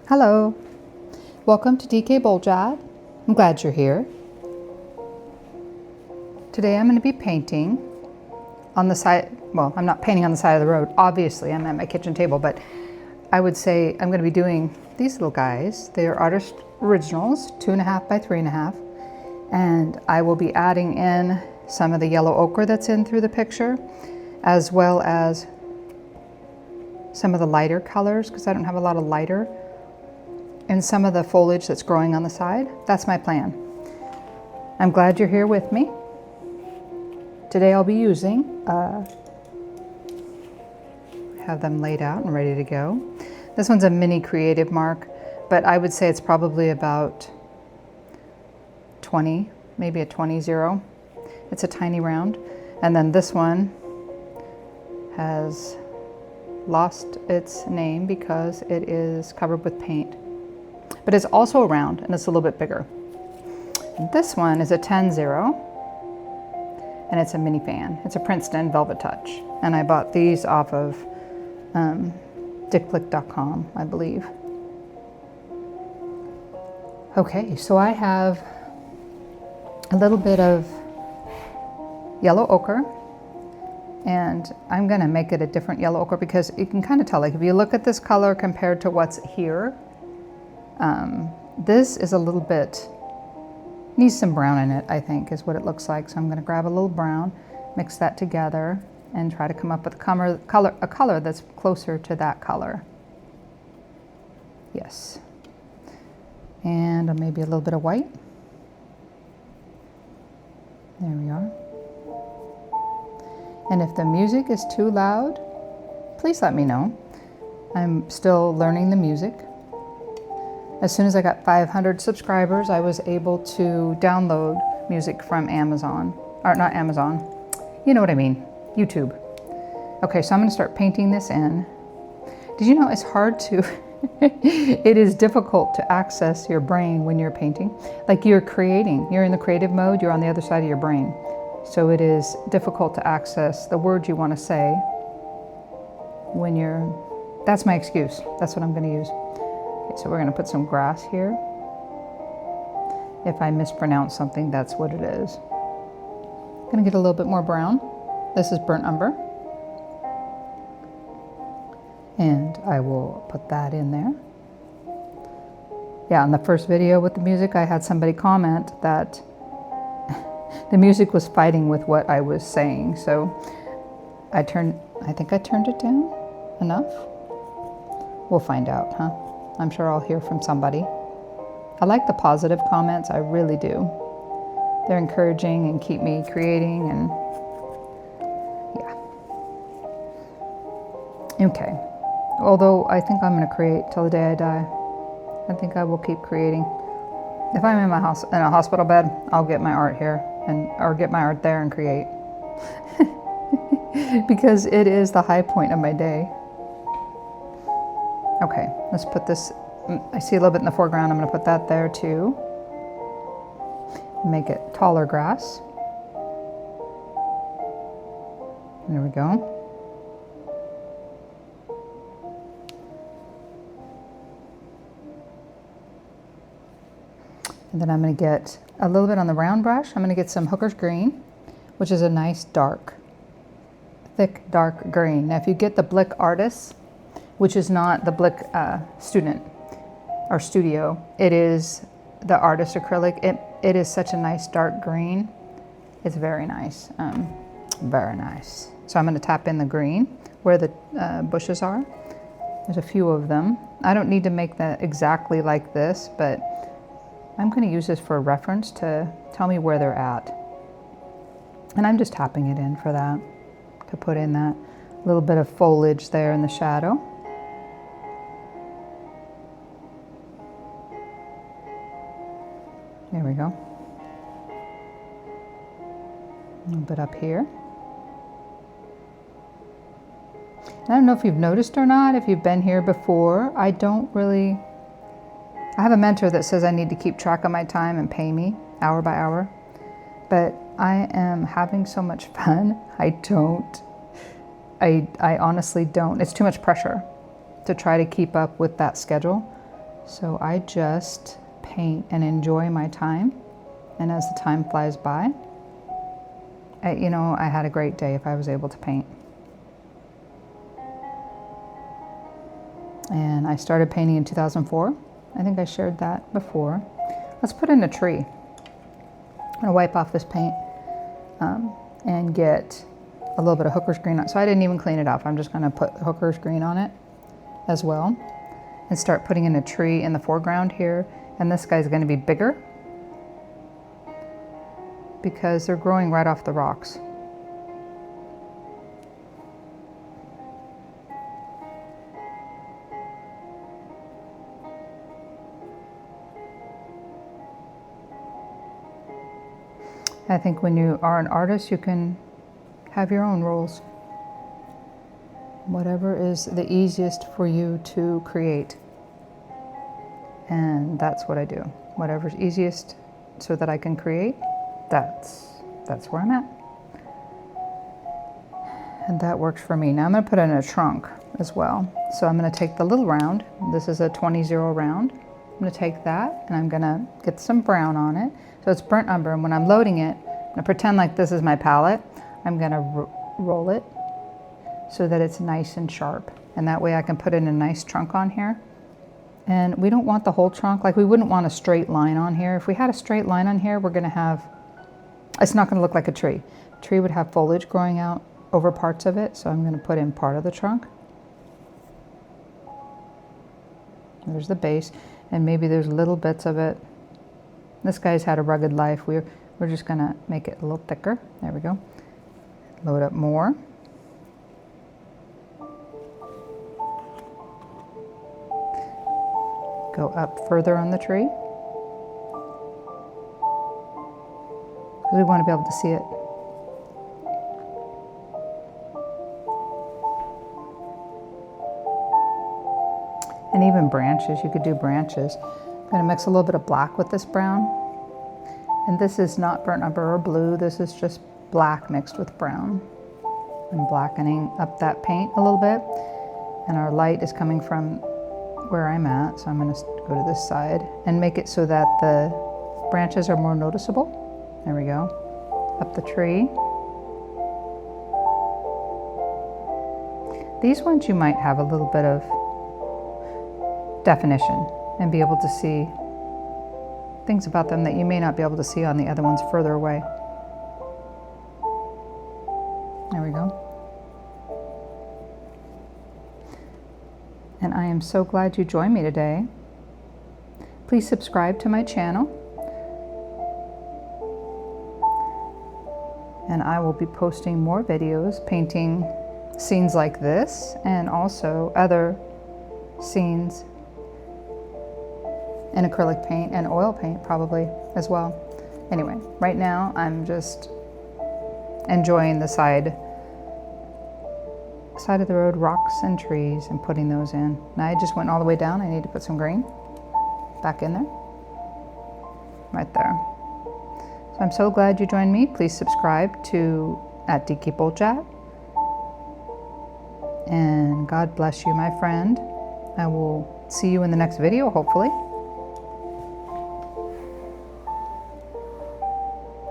Hello, welcome to DK Boljad. I'm glad you're here. Today I'm going to be painting on the side, well, I'm not painting on the side of the road, obviously I'm at my kitchen table, but I would say I'm going to be doing these little guys. They are artist originals, 2.5 by 3.5, and I will be adding in some of the yellow ochre that's in through the picture, as well as some of the lighter colors, because I don't have a lot of lighter, and some of the foliage that's growing on the side. That's my plan. I'm glad you're here with me. Today I'll be using, have them laid out and ready to go. This one's a mini Creative Mark, but I would say it's probably about 20, maybe a 20-0. It's a tiny round. And then this one has lost its name because it is covered with paint. But it's also round and it's a little bit bigger. This one is a 10-0 and it's a mini fan. It's a Princeton Velvet Touch. And I bought these off of dickblick.com, I believe. Okay, so I have a little bit of yellow ochre, and I'm gonna make it a different yellow ochre because you can kind of tell, like if you look at this color compared to what's here, this is a little bit, needs some brown in it, I think, is what it looks like. So I'm going to grab a little brown, mix that together, and try to come up with a color that's closer to that color. Yes. And maybe a little bit of white. There we are. And if the music is too loud, please let me know. I'm still learning the music. As soon as I got 500 subscribers, I was able to download music from Amazon, or not Amazon, you know what I mean, YouTube. Okay, so I'm gonna start painting this in. Did you know it's hard to, it is difficult to access your brain when you're painting. Like you're creating, you're in the creative mode, you're on the other side of your brain. So it is difficult to access the words you wanna say when you're, that's my excuse, that's what I'm gonna use. Okay, so we're going to put some grass here. If I mispronounce something, that's what it is. I'm going to get a little bit more brown. This is burnt umber. And I will put that in there. Yeah, in the first video with the music, I had somebody comment that the music was fighting with what I was saying. So I think I turned it down enough. We'll find out, huh? I'm sure I'll hear from somebody. I like the positive comments, I really do. They're encouraging and keep me creating, and yeah. Okay, although I think I'm gonna create till the day I die. I think I will keep creating. If I'm in my house, in a hospital bed, I'll get my art here, or get my art there and create. Because it is the high point of my day. Okay, let's put this, I see a little bit in the foreground, I'm going to put that there too. Make it taller grass. There we go. And then I'm going to get a little bit on the round brush. I'm going to get some Hooker's Green, which is a nice dark, thick dark green. Now if you get the Blick Artist, which is not the Blick student or studio, it is the artist acrylic. It is such a nice dark green. It's very nice, very nice. So I'm gonna tap in the green where the bushes are. There's a few of them. I don't need to make that exactly like this, but I'm gonna use this for a reference to tell me where they're at. And I'm just tapping it in for that, to put in that little bit of foliage there in the shadow. There we go. A little bit up here. I don't know if you've noticed or not, if you've been here before, I have a mentor that says I need to keep track of my time and pay me hour by hour, but I am having so much fun. I honestly don't. It's too much pressure to try to keep up with that schedule. So I just paint and enjoy my time. And as the time flies by, I had a great day if I was able to paint. And I started painting in 2004. I think I shared that before. Let's put in a tree. I'm gonna wipe off this paint and get a little bit of Hooker's green on. So I didn't even clean it off. I'm just gonna put Hooker's green on it as well and start putting in a tree in the foreground here. And this guy's gonna be bigger because they're growing right off the rocks. I think when you are an artist, you can have your own rules. Whatever is the easiest for you to create. And that's what I do. Whatever's easiest so that I can create, that's where I'm at. And that works for me. Now I'm gonna put in a trunk as well. So I'm gonna take the little round. This is a 20-0 round. I'm gonna take that and I'm gonna get some brown on it. So it's burnt umber, and when I'm loading it, I'm gonna pretend like this is my palette. I'm gonna roll it so that it's nice and sharp. And that way I can put in a nice trunk on here. And we don't want the whole trunk, like we wouldn't want a straight line on here. If we had a straight line on here, we're gonna have, it's not gonna look like a tree. A tree would have foliage growing out over parts of it, so I'm gonna put in part of the trunk. There's the base, and maybe there's little bits of it. This guy's had a rugged life. We're just gonna make it a little thicker. There we go. Load up more. Go up further on the tree. We want to be able to see it. And even branches, you could do branches. I'm gonna mix a little bit of black with this brown. And this is not burnt umber or blue, this is just black mixed with brown. I'm blackening up that paint a little bit. And our light is coming from where I'm at, so I'm gonna go to this side and make it so that the branches are more noticeable. There we go. Up the tree. These ones you might have a little bit of definition and be able to see things about them that you may not be able to see on the other ones further away. There we go. And I am so glad you joined me today. Please subscribe to my channel. And I will be posting more videos painting scenes like this and also other scenes in acrylic paint and oil paint probably as well. Anyway, right now I'm just enjoying the side of the road rocks and trees and putting those in. Now I just went all the way down. I need to put some green back in there. Right there. So I'm so glad you joined me. Please subscribe to @DeeKeePolechat. And God bless you, my friend. I will see you in the next video, hopefully.